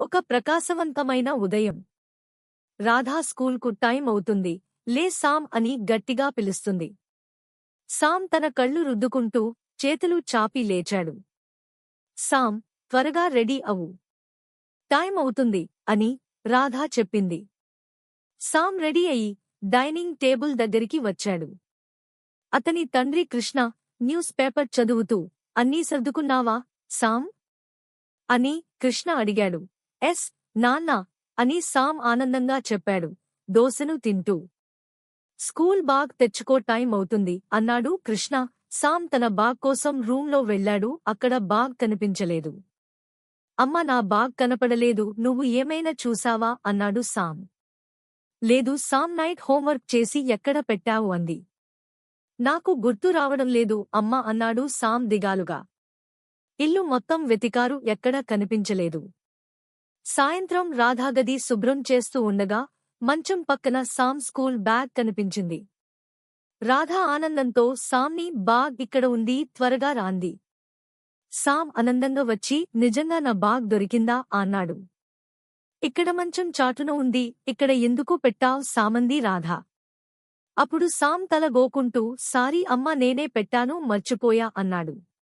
ఒక ప్రకాశవంతమైన ఉదయం. రాధా స్కూల్కు టైం అవుతుంది, లే సామ్ అని గట్టిగా పిలుస్తుంది. సామ్ తన కళ్ళు రుద్దుకుంటూ చేతులు చాపి లేచాడు. సామ్, త్వరగా రెడీ అవు. టైం అవుతుంది అని రాధా చెప్పింది. సామ్ రెడీ అయి డైనింగ్ టేబుల్ దగ్గరికి వచ్చాడు. అతని తండ్రి కృష్ణ న్యూస్ పేపర్ చదువుతూ, అన్నీ సర్దుకున్నావా, సామ్ అని కృష్ణ అడిగాడు. ఎస్, నాన్నా అని సామ్ ఆనందంగా చెప్పాడు, దోసెను తింటూ. స్కూల్ బాగ్ తెచ్చుకో, టైం అవుతుంది అన్నాడు కృష్ణ. సామ్ తన బాగ్ కోసం రూంలో వెళ్లాడు. అక్కడ బాగ్ కనిపించలేదు. అమ్మ, నా బాగ్ కనపడలేదు, నువ్వు ఏమైనా చూసావా అన్నాడు సామ్. లేదు సామ్, నైట్ హోంవర్క్ చేసి ఎక్కడ పెట్టావు అంది. నాకు గుర్తు రావడం లేదు అమ్మా అన్నాడు సామ్ దిగాలుగా. ఇల్లు మొత్తం వెతికారు, ఎక్కడా కనిపించలేదు. సాయంత్రం రాధా గది శుభ్రం చేస్తూ ఉండగా మంచం పక్కన సామ్ స్కూల్ బ్యాగ్ కనిపించింది. రాధా ఆనందంతో సామ్ని, బాగ్ ఇక్కడ ఉంది, త్వరగా రాంది. సామ్ ఆనందంగా వచ్చి, నిజంగా నా బాగ్ దొరికిందా అన్నాడు. ఇక్కడ మంచం చాటున ఉంది, ఇక్కడ ఎందుకు పెట్టావ్ సామంది రాధా. అప్పుడు సామ్ తల గోకుంటూ, సారీ అమ్మా, నేనే పెట్టాను, మర్చిపోయా అన్నాడు.